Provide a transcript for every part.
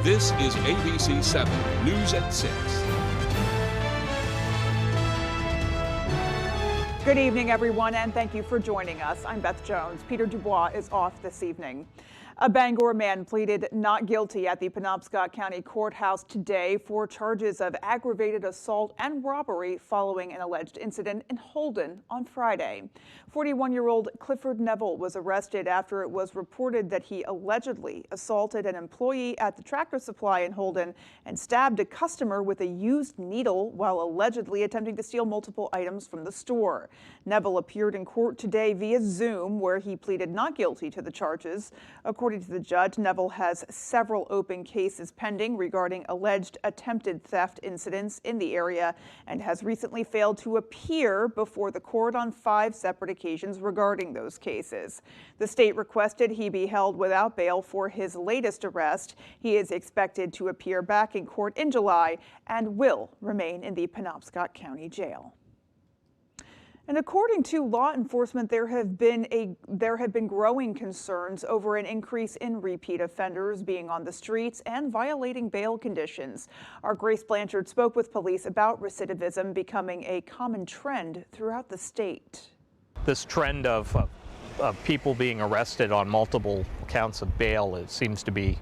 This is ABC 7 News at 6. Good evening, everyone, and thank you for joining us. I'm Beth Jones. Peter Dubois is off this evening. A Bangor man pleaded not guilty at the Penobscot County Courthouse today for charges of aggravated assault and robbery following an alleged incident in Holden on Friday. 41-year-old Clifford Neville was arrested after it was reported that he allegedly assaulted an employee at the Tractor Supply in Holden and stabbed a customer with a used needle while allegedly attempting to steal multiple items from the store. Neville appeared in court today via Zoom, where he pleaded not guilty to the charges. According to the judge, Neville has several open cases pending regarding alleged attempted theft incidents in the area and has recently failed to appear before the court on 5 separate occasions regarding those cases. The state requested he be held without bail for his latest arrest. He is expected to appear back in court in July and will remain in the Penobscot County Jail. And according to law enforcement, there have been growing concerns over an increase in repeat offenders being on the streets and violating bail conditions. Our Grace Blanchard spoke with police about recidivism becoming a common trend throughout the state. This trend of people being arrested on multiple counts of bail, it seems to be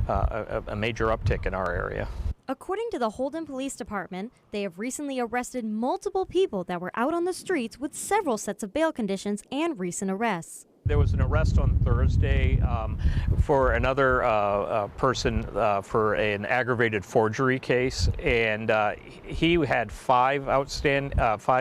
a major uptick in our area. According to the Holden Police Department, they have recently arrested multiple people that were out on the streets with several sets of bail conditions and recent arrests. There was an arrest on Thursday for another person for an aggravated forgery case, and he had 5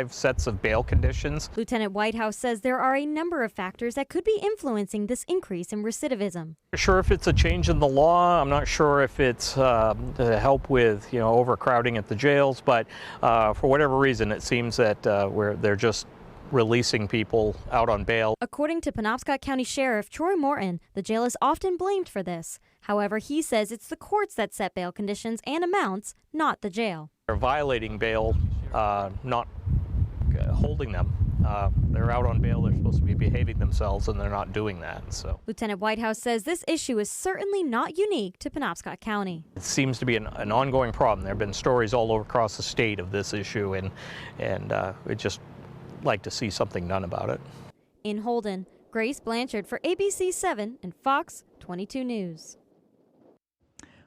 sets of bail conditions. Lieutenant Whitehouse says there are a number of factors that could be influencing this increase in recidivism. Sure, if it's a change in the law, I'm not sure if it's to help with overcrowding at the jails, but for whatever reason, it seems that they're just releasing people out on bail. According to Penobscot County Sheriff Troy Morton, the jail is often blamed for this. However, he says it's the courts that set bail conditions and amounts, not the jail. They're violating bail, not holding them. They're out on bail, they're supposed to be behaving themselves, and they're not doing that. So Lieutenant Whitehouse says this issue is certainly not unique to Penobscot County. It seems to be an ongoing problem. There have been stories all over across the state of this issue, and it just like to see something done about it. In Holden, Grace Blanchard for ABC 7 and Fox 22 News.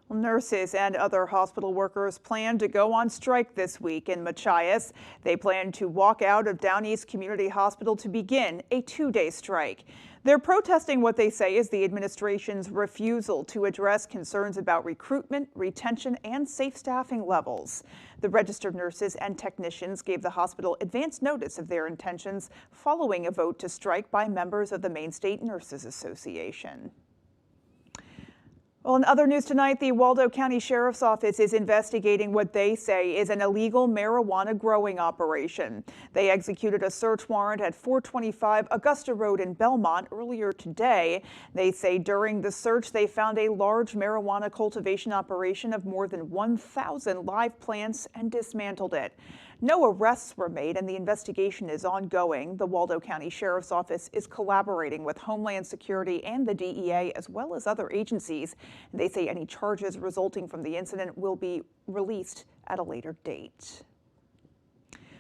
Well, nurses and other hospital workers plan to go on strike this week in Machias. They plan to walk out of Down East Community Hospital to begin a 2-day strike. They're protesting what they say is the administration's refusal to address concerns about recruitment, retention, and safe staffing levels. The registered nurses and technicians gave the hospital advance notice of their intentions following a vote to strike by members of the Maine State Nurses Association. Well, in other news tonight, the Waldo County Sheriff's Office is investigating what they say is an illegal marijuana growing operation. They executed a search warrant at 425 Augusta Road in Belmont earlier today. They say during the search, they found a large marijuana cultivation operation of more than 1,000 live plants and dismantled it. No arrests were made, and the investigation is ongoing. The Waldo County Sheriff's Office is collaborating with Homeland Security and the DEA, as well as other agencies. They say any charges resulting from the incident will be released at a later date.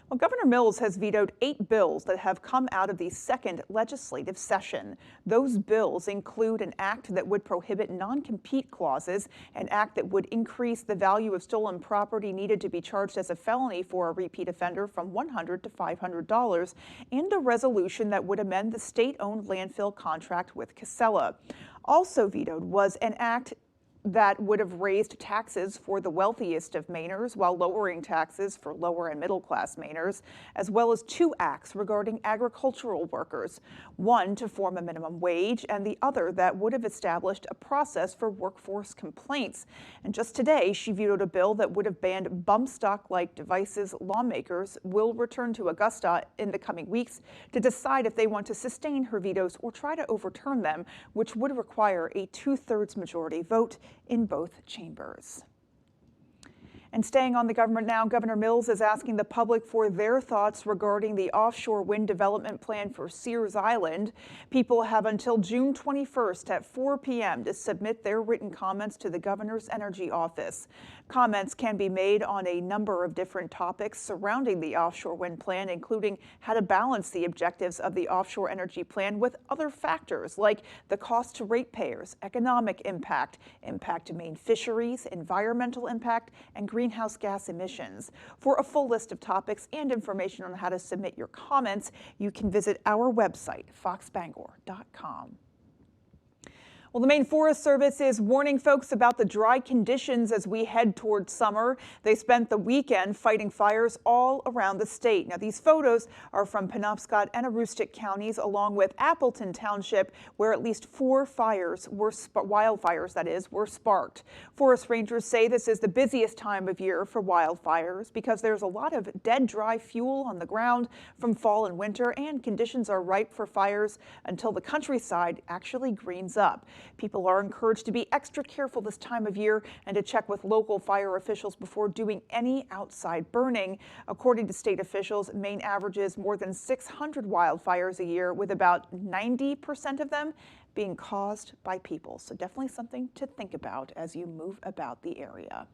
Well, Governor Mills has vetoed 8 bills that have come out of the second legislative session. Those bills include an act that would prohibit non-compete clauses, an act that would increase the value of stolen property needed to be charged as a felony for a repeat offender from $100 to $500, and a resolution that would amend the state-owned landfill contract with Casella. Also vetoed was an act that would have raised taxes for the wealthiest of Mainers while lowering taxes for lower and middle class Mainers, as well as 2 acts regarding agricultural workers, one to form a minimum wage and the other that would have established a process for workforce complaints. And just today, she vetoed a bill that would have banned bump stock-like devices. Lawmakers will return to Augusta in the coming weeks to decide if they want to sustain her vetoes or try to overturn them, which would require a 2/3 majority vote in both chambers. And staying on the government now, Governor Mills is asking the public for their thoughts regarding the offshore wind development plan for Sears Island. People have until June 21st at 4 p.m. to submit their written comments to the governor's energy office. Comments can be made on a number of different topics surrounding the offshore wind plan, including how to balance the objectives of the offshore energy plan with other factors like the cost to ratepayers, economic impact, impact to main fisheries, environmental impact, and greenhouse gas emissions. For a full list of topics and information on how to submit your comments, you can visit our website, foxbangor.com. Well, the Maine Forest Service is warning folks about the dry conditions as we head towards summer. They spent the weekend fighting fires all around the state. Now, these photos are from Penobscot and Aroostook counties, along with Appleton Township, where at least 4 fires wildfires were sparked. Forest rangers say this is the busiest time of year for wildfires because there's a lot of dead, dry fuel on the ground from fall and winter, and conditions are ripe for fires until the countryside actually greens up. People are encouraged to be extra careful this time of year and to check with local fire officials before doing any outside burning. According to state officials, Maine averages more than 600 wildfires a year, with about 90% of them being caused by people. So definitely something to think about as you move about the area.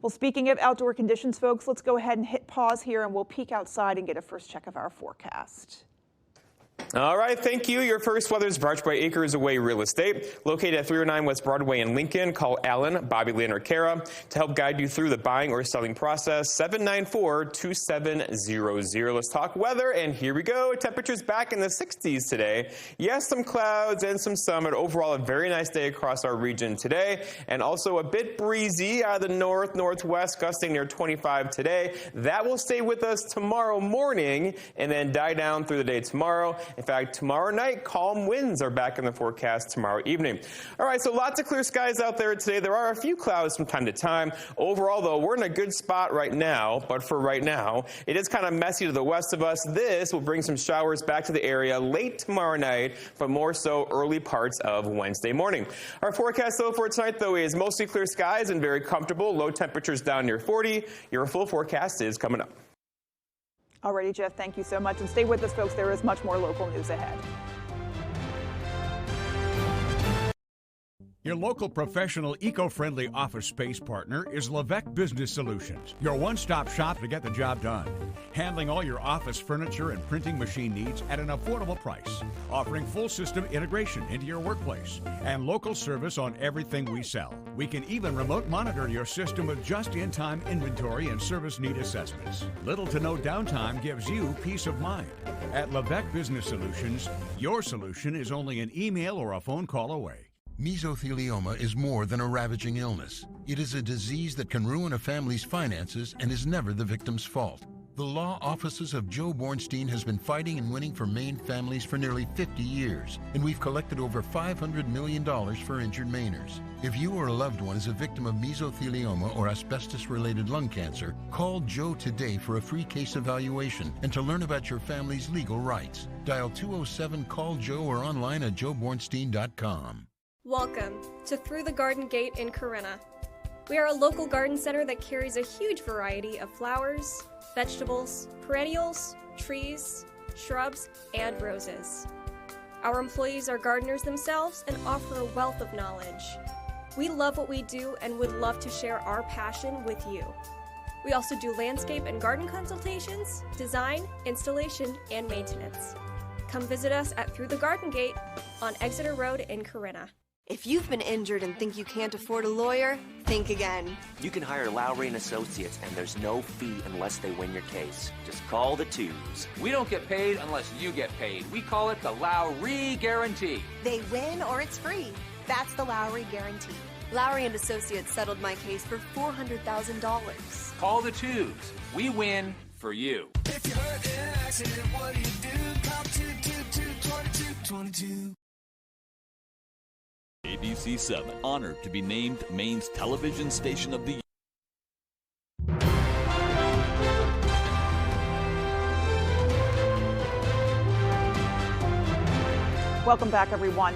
Well, speaking of outdoor conditions, folks, let's go ahead and hit pause here and we'll peek outside and get a first check of our forecast. All right, thank you. Your first weather is brought to you by Acres Away Real Estate. Located at 309 West Broadway in Lincoln, call Alan, Bobby Lynn, or Kara to help guide you through the buying or selling process. 794-2700. Let's talk weather, and here we go. Temperatures back in the 60s today. Yes, some clouds and some sun, but overall a very nice day across our region today, and also a bit breezy out of the northwest, gusting near 25 today. That will stay with us tomorrow morning and then die down through the day tomorrow. In fact, tomorrow night, calm winds are back in the forecast tomorrow evening. All right, so lots of clear skies out there today. There are a few clouds from time to time. Overall, though, we're in a good spot right now, but for right now, it is kind of messy to the west of us. This will bring some showers back to the area late tomorrow night, but more so early parts of Wednesday morning. Our forecast, though, for tonight, though, is mostly clear skies and very comfortable. Low temperatures down near 40. Your full forecast is coming up. Alrighty, Jeff, thank you so much. And stay with us, folks. There is much more local news ahead. Your local professional eco-friendly office space partner is WVII Business Solutions, your one-stop shop to get the job done. Handling all your office furniture and printing machine needs at an affordable price. Offering full system integration into your workplace and local service on everything we sell. We can even remote monitor your system with just-in-time inventory and service need assessments. Little to no downtime gives you peace of mind. At WVII Business Solutions, your solution is only an email or a phone call away. Mesothelioma is more than a ravaging illness. It is a disease that can ruin a family's finances and is never the victim's fault. The law offices of Joe Bornstein has been fighting and winning for Maine families for nearly 50 years, and we've collected over $500 million for injured Mainers. If you or a loved one is a victim of mesothelioma or asbestos-related lung cancer, call Joe today for a free case evaluation and to learn about your family's legal rights. Dial 207-CALL-JOE or online at joebornstein.com. Welcome to Through the Garden Gate in Corinna. We are a local garden center that carries a huge variety of flowers, vegetables, perennials, trees, shrubs, and roses. Our employees are gardeners themselves and offer a wealth of knowledge. We love what we do and would love to share our passion with you. We also do landscape and garden consultations, design, installation, and maintenance. Come visit us at Through the Garden Gate on Exeter Road in Corinna. If you've been injured and think you can't afford a lawyer, think again. You can hire Lowry & Associates, and there's no fee unless they win your case. Just call the twos. We don't get paid unless you get paid. We call it the Lowry Guarantee. They win or it's free. That's the Lowry Guarantee. Lowry & Associates settled my case for $400,000. Call the twos. We win for you. If you're hurt in an accident, what do? Call 222-2222. ABC 7, honored to be named Maine's television station of the year. Welcome back, everyone.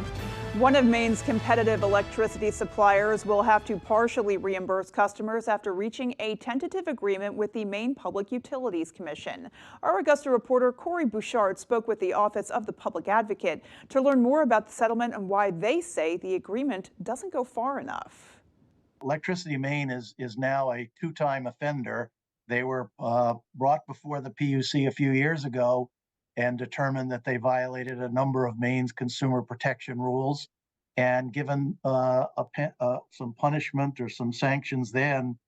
One of Maine's competitive electricity suppliers will have to partially reimburse customers after reaching a tentative agreement with the Maine Public Utilities Commission. Our Augusta reporter Corey Bouchard spoke with the Office of the Public Advocate to learn more about the settlement and why they say the agreement doesn't go far enough. Electricity Maine is now a two-time offender. They were brought before the PUC a few years ago and determined that they violated a number of Maine's consumer protection rules, and given some punishment or some sanctions then.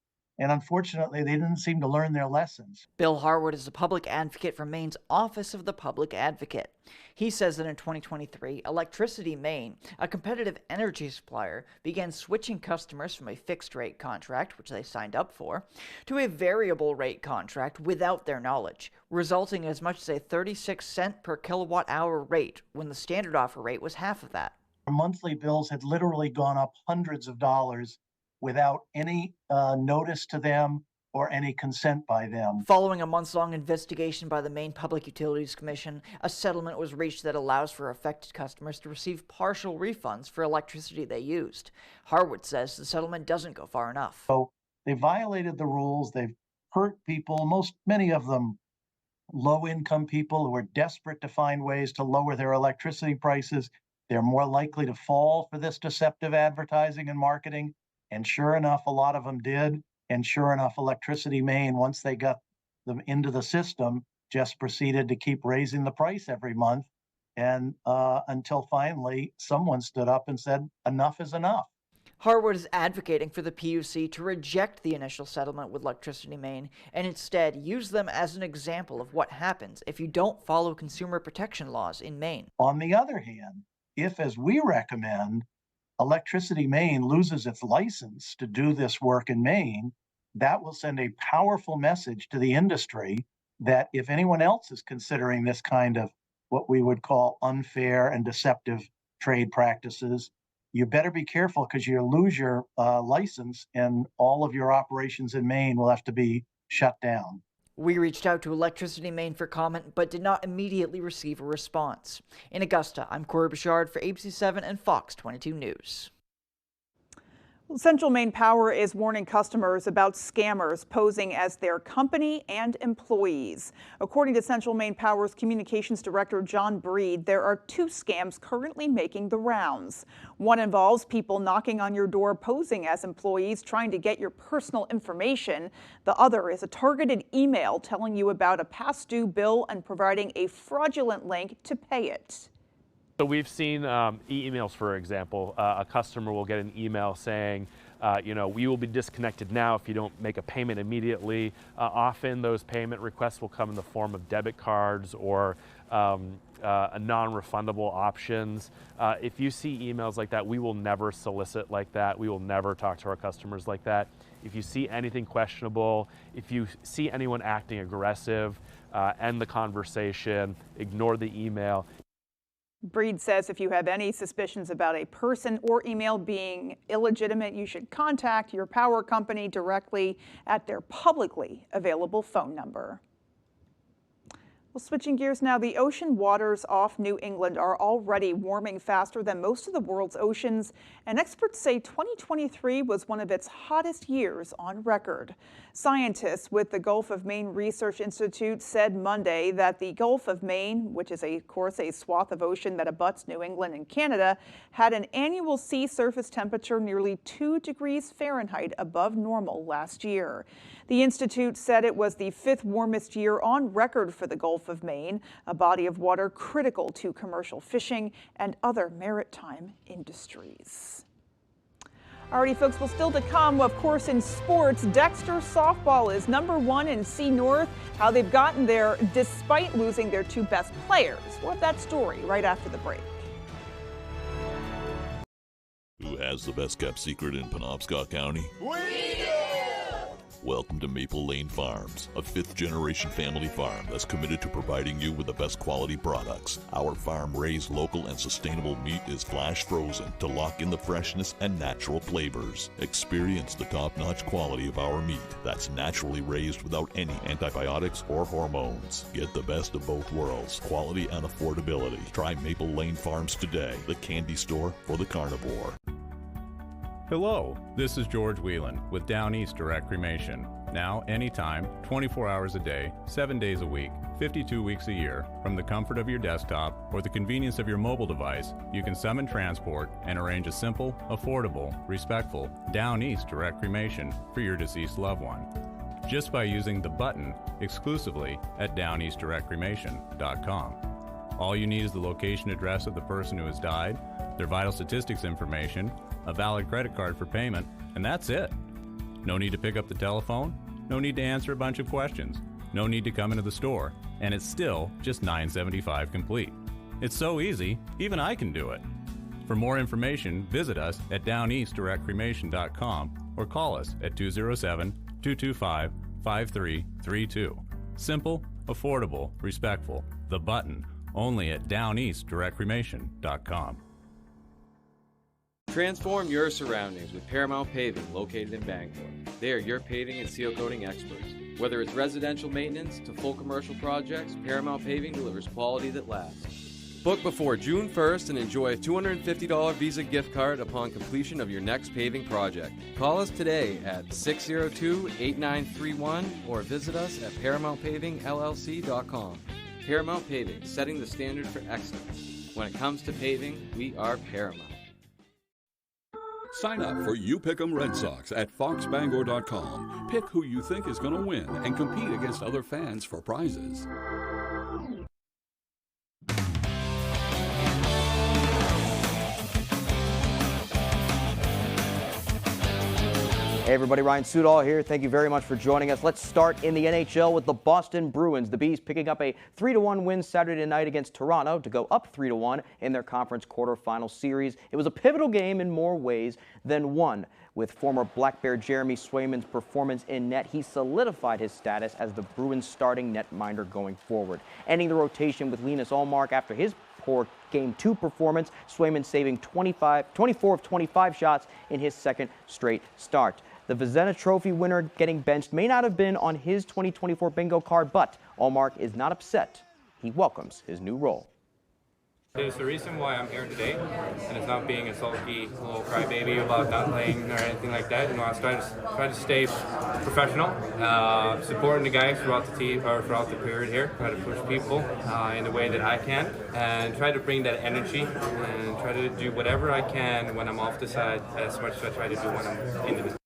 And unfortunately, they didn't seem to learn their lessons. Bill Harwood is a public advocate for Maine's Office of the Public Advocate. He says that in 2023, Electricity Maine, a competitive energy supplier, began switching customers from a fixed rate contract, which they signed up for, to a variable rate contract without their knowledge, resulting in as much as a 36-cent per kilowatt hour rate when the standard offer rate was half of that. Our monthly bills had literally gone up hundreds of dollars without any notice to them or any consent by them. Following a months-long investigation by the Maine Public Utilities Commission, a settlement was reached that allows for affected customers to receive partial refunds for electricity they used. Harwood says the settlement doesn't go far enough. So they violated the rules. They've hurt people, many of them low-income people who are desperate to find ways to lower their electricity prices. They're more likely to fall for this deceptive advertising and marketing. And sure enough, a lot of them did. And sure enough, Electricity Maine, once they got them into the system, just proceeded to keep raising the price every month. And until finally, someone stood up and said, enough is enough. Harwood is advocating for the PUC to reject the initial settlement with Electricity Maine and instead use them as an example of what happens if you don't follow consumer protection laws in Maine. On the other hand, if, as we recommend, Electricity Maine loses its license to do this work in Maine, that will send a powerful message to the industry that if anyone else is considering this kind of what we would call unfair and deceptive trade practices, you better be careful, because you'll lose your license and all of your operations in Maine will have to be shut down. We reached out to Electricity Maine for comment, but did not immediately receive a response. In Augusta, I'm Corey Bouchard for ABC7 and Fox 22 News. Central Maine Power is warning customers about scammers posing as their company and employees. According to Central Maine Power's Communications Director John Breed, there are two scams currently making the rounds. One involves people knocking on your door posing as employees trying to get your personal information. The other is a targeted email telling you about a past due bill and providing a fraudulent link to pay it. So we've seen emails, for example. A customer will get an email saying, we will be disconnected now if you don't make a payment immediately. Often those payment requests will come in the form of debit cards or non-refundable options. If you see emails like that, we will never solicit like that. We will never talk to our customers like that. If you see anything questionable, if you see anyone acting aggressive, end the conversation, ignore the email. Breed says if you have any suspicions about a person or email being illegitimate, you should contact your power company directly at their publicly available phone number. Well, switching gears now, the ocean waters off New England are already warming faster than most of the world's oceans, and experts say 2023 was one of its hottest years on record. Scientists with the Gulf of Maine Research Institute said Monday that the Gulf of Maine, which is of course a swath of ocean that abuts New England and Canada, had an annual sea surface temperature nearly 2 degrees Fahrenheit above normal last year. The Institute said it was the 5th warmest year on record for the Gulf of Maine, a body of water critical to commercial fishing and other maritime industries. Alrighty, folks, well, still to come, of course, in sports, Dexter softball is #1 in C North. How they've gotten there despite losing their 2 best players. We'll have that story right after the break. Who has the best kept secret in Penobscot County? We do! Welcome to Maple Lane Farms, a fifth-generation family farm that's committed to providing you with the best quality products. Our farm-raised local and sustainable meat is flash frozen to lock in the freshness and natural flavors. Experience the top-notch quality of our meat that's naturally raised without any antibiotics or hormones. Get the best of both worlds, quality and affordability. Try Maple Lane Farms today, the candy store for the carnivore. Hello, this is George Whelan with Down East Direct Cremation. Now, anytime, 24 hours a day, 7 days a week, 52 weeks a year, from the comfort of your desktop or the convenience of your mobile device, you can summon transport and arrange a simple, affordable, respectful Down East Direct Cremation for your deceased loved one. Just by using the button exclusively at downeastdirectcremation.com. All you need is the location address of the person who has died, their vital statistics information, a valid credit card for payment, and that's it. No need to pick up the telephone, no need to answer a bunch of questions, no need to come into the store, and it's still just $9.75 complete. It's so easy, even I can do it. For more information, visit us at downeastdirectcremation.com or call us at 207-225-5332. Simple, affordable, respectful. The button, only at downeastdirectcremation.com. Transform your surroundings with Paramount Paving, located in Bangor. They are your paving and seal coating experts. Whether it's residential maintenance to full commercial projects, Paramount Paving delivers quality that lasts. Book before June 1st and enjoy a $250 Visa gift card upon completion of your next paving project. Call us today at 602-8931 or visit us at ParamountPavingLLC.com. Paramount Paving, setting the standard for excellence. When it comes to paving, we are Paramount. Sign up for You Pick 'em Red Sox at foxbangor.com. Pick who you think is going to win and compete against other fans for prizes. Hey everybody, Ryan Sudol here. Thank you very much for joining us. Let's start in the NHL with the Boston Bruins. The Bees picking up a 3-1 win Saturday night against Toronto to go up 3-1 in their conference quarterfinal series. It was a pivotal game in more ways than one. With former Black Bear Jeremy Swayman's performance in net, he solidified his status as the Bruins starting netminder going forward. Ending the rotation with Linus Ullmark after his poor Game 2 performance, Swayman saving 24 of 25 shots in his second straight start. The Vezina Trophy winner getting benched may not have been on his 2024 bingo card, but Ullmark is not upset. He welcomes his new role. There's the reason why I'm here today, and it's not being a sulky little crybaby about not playing or anything like that. You know, I try to stay professional, supporting the guys throughout the team or throughout the period here. Try to push people in the way that I can, and try to bring that energy and try to do whatever I can when I'm off the side as much as I try to do when I'm in the.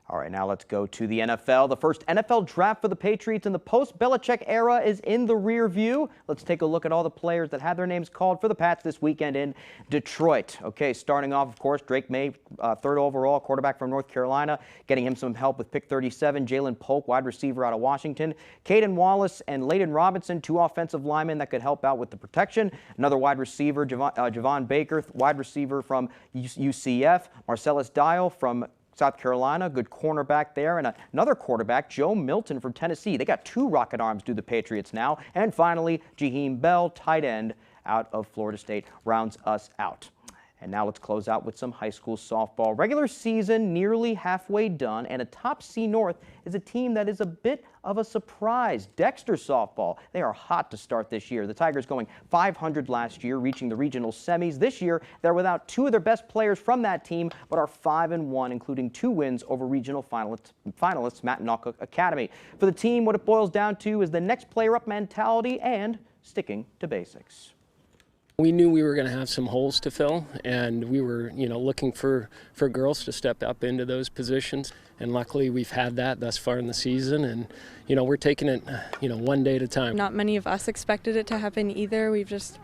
All right, now let's go to the NFL. The first NFL draft for the Patriots in the post-Belichick era is in the rear view. Let's take a look at all the players that had their names called for the Pats this weekend in Detroit. Okay, starting off, of course, Drake May, third overall, quarterback from North Carolina, getting him some help with pick 37. Jalen Polk, wide receiver out of Washington. Caden Wallace and Layden Robinson, two offensive linemen that could help out with the protection. Another wide receiver, Javon Baker, wide receiver from UCF. Marcellus Dial from South Carolina, good cornerback there, and another quarterback, Joe Milton from Tennessee. They got two rocket arms, do the Patriots now. And finally, Jaheim Bell, tight end out of Florida State, rounds us out. And now let's close out with some high school softball. Regular season nearly halfway done, and atop C North is a team that is a bit of a surprise. Dexter softball. They are hot to start this year. The Tigers going 500 last year, reaching the regional semis. This year, they're without two of their best players from that team, but are 5-1, including 2 wins over regional finalists Matanoka Academy. For the team, what it boils down to is the next player up mentality and sticking to basics. We knew we were going to have some holes to fill, and we were, looking for girls to step up into those positions. And luckily, we've had that thus far in the season, and we're taking it, one day at a time. Not many of us expected it to happen either. We've just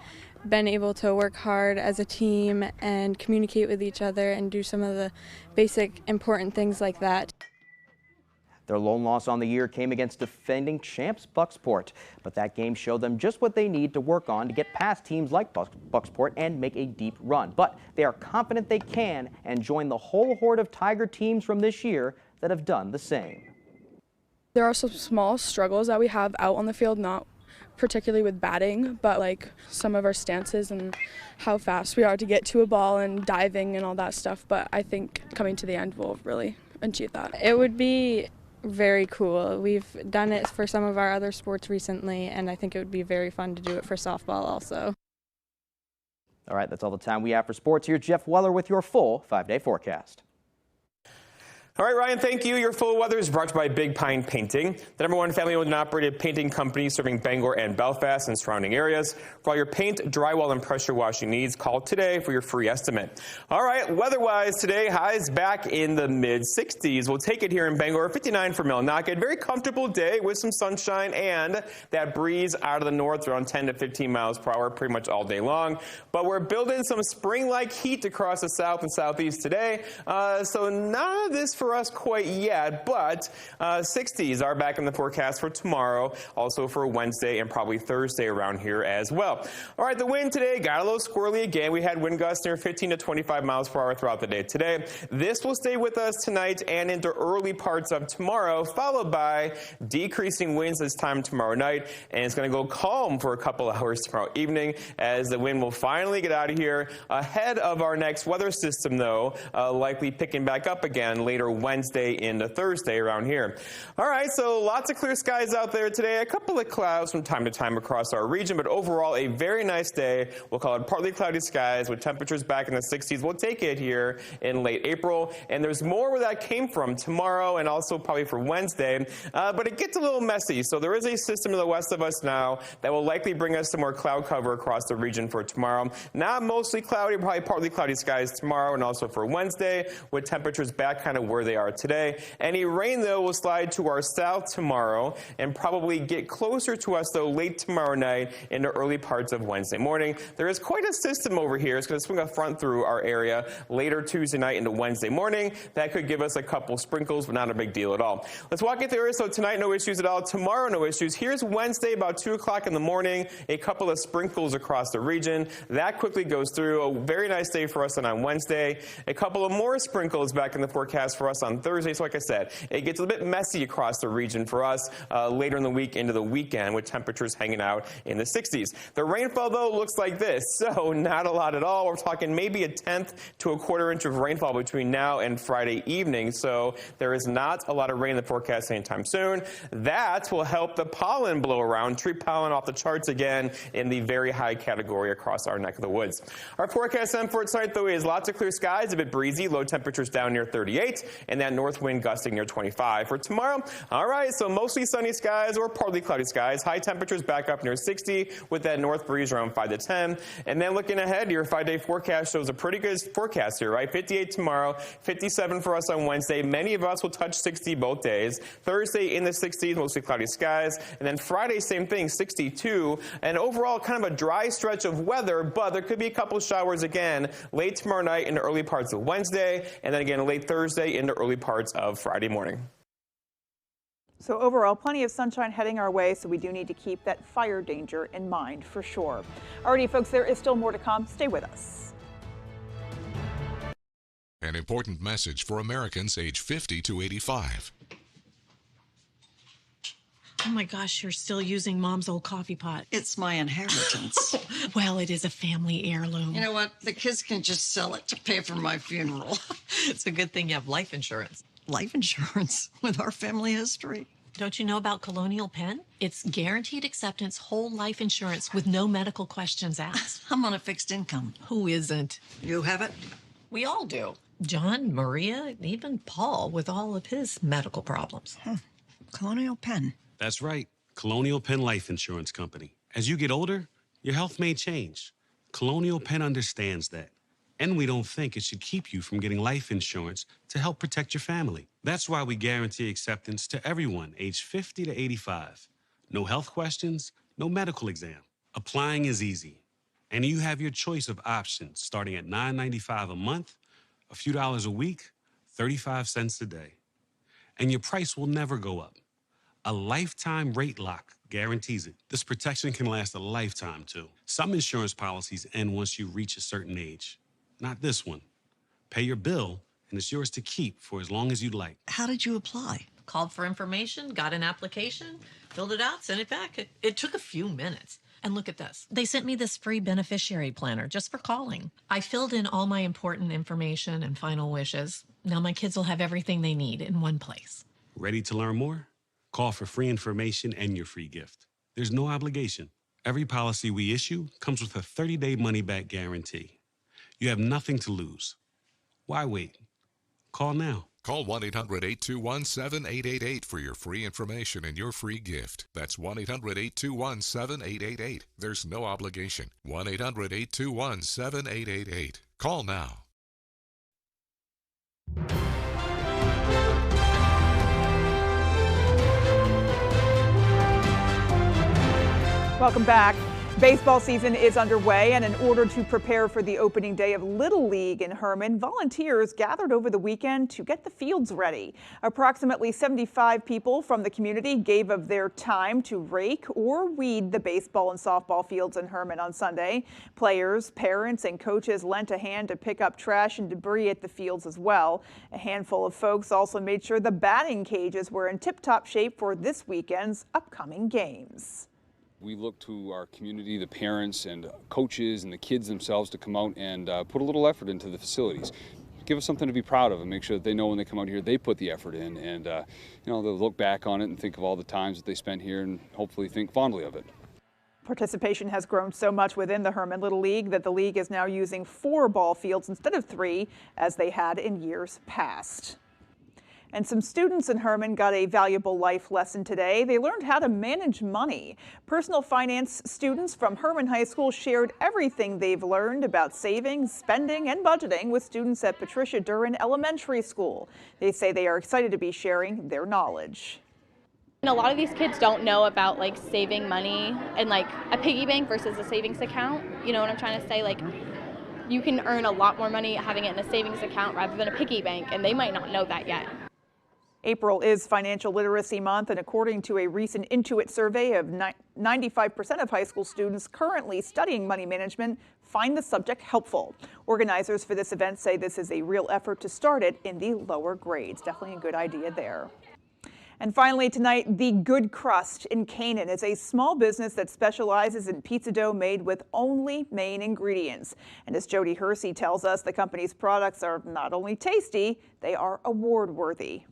been able to work hard as a team and communicate with each other and do some of the basic important things like that. Their lone loss on the year came against defending champs Bucksport, but that game showed them just what they need to work on to get past teams like Bucksport and make a deep run. But they are confident they can and join the whole horde of Tiger teams from this year that have done the same. There are some small struggles that we have out on the field, not particularly with batting, but like some of our stances and how fast we are to get to a ball and diving and all that stuff. But I think coming to the end will really achieve that. It would be very cool. We've done it for some of our other sports recently, and I think it would be very fun to do it for softball also. All right, that's all the time we have for sports. Here's Jeff Weller with your full 5-day forecast. All right, Ryan, thank you. Your full weather is brought to you by Big Pine Painting, the #1 family-owned and operated painting company serving Bangor and Belfast and surrounding areas. For all your paint, drywall, and pressure washing needs, call today for your free estimate. All right, weather-wise today, highs back in the mid-60s. We'll take it here in Bangor, 59 for Millinocket. Very comfortable day with some sunshine and that breeze out of the north around 10 to 15 miles per hour pretty much all day long. But we're building some spring-like heat across the south and southeast today. So none of this for us quite yet, but 60s are back in the forecast for tomorrow, also for Wednesday and probably Thursday around here as well. All right, the wind today got a little squirrely again. We had wind gusts near 15 to 25 miles per hour throughout the day today. This will stay with us tonight and into early parts of tomorrow, followed by decreasing winds this time tomorrow night, and it's going to go calm for a couple of hours tomorrow evening as the wind will finally get out of here ahead of our next weather system, though, likely picking back up again later Wednesday into Thursday around here. All right, so lots of clear skies out there today. A couple of clouds from time to time across our region, but overall a very nice day. We'll call it partly cloudy skies with temperatures back in the 60s. We'll take it here in late April, and there's more where that came from tomorrow and also probably for Wednesday, but it gets a little messy. So there is a system to the west of us now that will likely bring us some more cloud cover across the region for tomorrow. Not mostly cloudy, probably partly cloudy skies tomorrow and also for Wednesday with temperatures back kind of where they are today. Any rain, though, will slide to our south tomorrow and probably get closer to us, though, late tomorrow night into early parts of Wednesday morning. There is quite a system over here. It's going to swing a front through our area later Tuesday night into Wednesday morning. That could give us a couple sprinkles, but not a big deal at all. Let's walk it through. So tonight, no issues at all. Tomorrow, no issues. Here's Wednesday, about 2 o'clock in the morning, a couple of sprinkles across the region. That quickly goes through. A very nice day for us on Wednesday. A couple of more sprinkles back in the forecast for us on Thursday. So like I said, it gets a bit messy across the region for us later in the week into the weekend with temperatures hanging out in the 60s. The rainfall, though, looks like this. So not a lot at all. We're talking maybe a 1/10 to a 1/4 inch of rainfall between now and Friday evening. So there is not a lot of rain in the forecast anytime soon. That will help the pollen blow around. Tree pollen off the charts again in the very high category across our neck of the woods. Our forecast then for tonight, though, is lots of clear skies, a bit breezy, low temperatures down near 38, and that north wind gusting near 25. For tomorrow, all right, so mostly sunny skies or partly cloudy skies. High temperatures back up near 60 with that north breeze around 5 to 10. And then looking ahead, your 5-day forecast shows a pretty good forecast here, right? 58 tomorrow, 57 for us on Wednesday. Many of us will touch 60 both days. Thursday in the 60s, mostly cloudy skies. And then Friday, same thing, 62. And overall, kind of a dry stretch of weather, but there could be a couple showers again late tomorrow night into early parts of Wednesday, and then again late Thursday into early parts of Friday morning. So overall, plenty of sunshine heading our way, so we do need to keep that fire danger in mind for sure. Alrighty, folks, there is still more to come. Stay with us. An important message for Americans age 50 to 85. Oh my gosh, you're still using Mom's old coffee pot. It's my inheritance. Well, it is a family heirloom. You know what? The kids can just sell it to pay for my funeral. It's a good thing you have life insurance. Life insurance with our family history. Don't you know about Colonial Penn? It's guaranteed acceptance whole life insurance with no medical questions asked. I'm on a fixed income. Who isn't? You have it? We all do. John, Maria, even Paul with all of his medical problems. Colonial Penn. That's right. Colonial Penn Life Insurance Company. As you get older, your health may change. Colonial Penn understands that. And we don't think it should keep you from getting life insurance to help protect your family. That's why we guarantee acceptance to everyone aged 50 to 85. No health questions, no medical exam. Applying is easy. And you have your choice of options starting at $9.95 a month, a few dollars a week, 35 cents a day. And your price will never go up. A lifetime rate lock guarantees it. This protection can last a lifetime, too. Some insurance policies end once you reach a certain age. Not this one. Pay your bill and it's yours to keep for as long as you'd like. How did you apply? Called for information, got an application, filled it out, sent it back. It took a few minutes. And look at this. They sent me this free beneficiary planner just for calling. I filled in all my important information and final wishes. Now my kids will have everything they need in one place. Ready to learn more? Call for free information and your free gift. There's no obligation. Every policy we issue comes with a 30-day money-back guarantee. You have nothing to lose. Why wait? Call now. Call 1-800-821-7888 for your free information and your free gift. That's 1-800-821-7888. There's no obligation. 1-800-821-7888. Call now. Welcome back. Baseball season is underway, and in order to prepare for the opening day of Little League in Herman, volunteers gathered over the weekend to get the fields ready. Approximately 75 people from the community gave of their time to rake or weed the baseball and softball fields in Herman on Sunday. Players, parents, and coaches lent a hand to pick up trash and debris at the fields as well. A handful of folks also made sure the batting cages were in tip-top shape for this weekend's upcoming games. We look to our community, the parents and coaches and the kids themselves to come out and put a little effort into the facilities. Give us something to be proud of and make sure that they know when they come out here they put the effort in, and they'll look back on it and think of all the times that they spent here and hopefully think fondly of it. Participation has grown so much within the Herman Little League that the league is now using 4 ball fields instead of 3 as they had in years past. And some students in Herman got a valuable life lesson today. They learned how to manage money. Personal finance students from Herman High School shared everything they've learned about saving, spending, and budgeting with students at Patricia Duran Elementary School. They say they are excited to be sharing their knowledge. And a lot of these kids don't know about like saving money and like a piggy bank versus a savings account. You know what I'm trying to say? Like, you can earn a lot more money having it in a savings account rather than a piggy bank, and they might not know that yet. April is Financial Literacy Month, and according to a recent Intuit survey of 95% of high school students currently studying money management find the subject helpful. Organizers for this event say this is a real effort to start it in the lower grades. Definitely a good idea there. And finally tonight, the Good Crust in Canaan is a small business that specializes in pizza dough made with only Maine ingredients. And as Jody Hersey tells us, the company's products are not only tasty, they are award-worthy.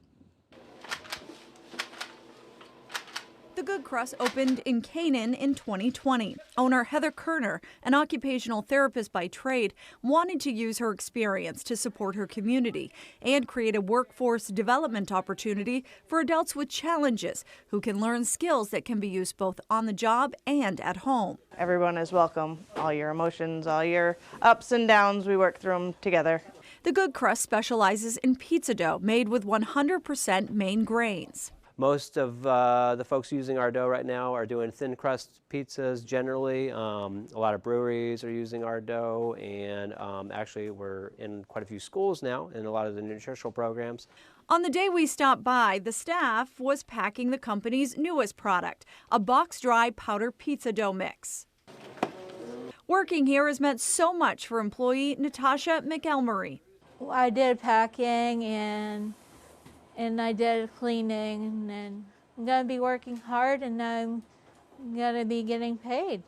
The Good Crust opened in Canaan in 2020. Owner Heather Kerner, an occupational therapist by trade, wanted to use her experience to support her community and create a workforce development opportunity for adults with challenges who can learn skills that can be used both on the job and at home. Everyone is welcome. All your emotions, all your ups and downs, we work through them together. The Good Crust specializes in pizza dough made with 100% Maine grains. Most of the folks using our dough right now are doing thin crust pizzas generally. A lot of breweries are using our dough, and actually we're in quite a few schools now in a lot of the nutritional programs. On the day we stopped by, the staff was packing the company's newest product, a box-dry powder pizza dough mix. Working here has meant so much for employee Natasha McElmurray. I did packing and I did cleaning, and I'm going to be working hard, and I'm going to be getting paid.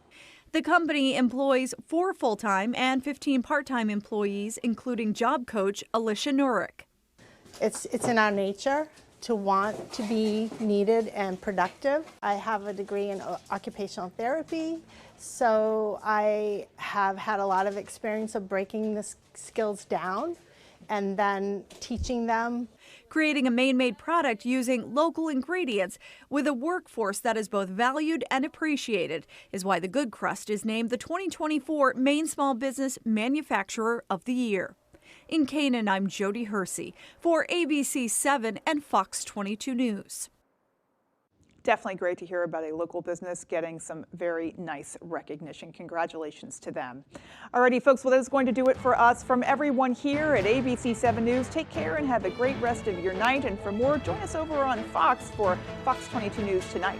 The company employs 4 full-time and 15 part-time employees, including job coach Alicia Nurick. It's in our nature to want to be needed and productive. I have a degree in occupational therapy, so I have had a lot of experience of breaking the skills down and then teaching them. Creating a Maine-made product using local ingredients with a workforce that is both valued and appreciated is why the Good Crust is named the 2024 Maine Small Business Manufacturer of the Year. In Canaan, I'm Jody Hersey for ABC 7 and Fox 22 News. Definitely great to hear about a local business getting some very nice recognition. Congratulations to them. Alrighty, folks, well, that is going to do it for us. From everyone here at ABC 7 News, take care and have a great rest of your night. And for more, join us over on Fox for Fox 22 News Tonight.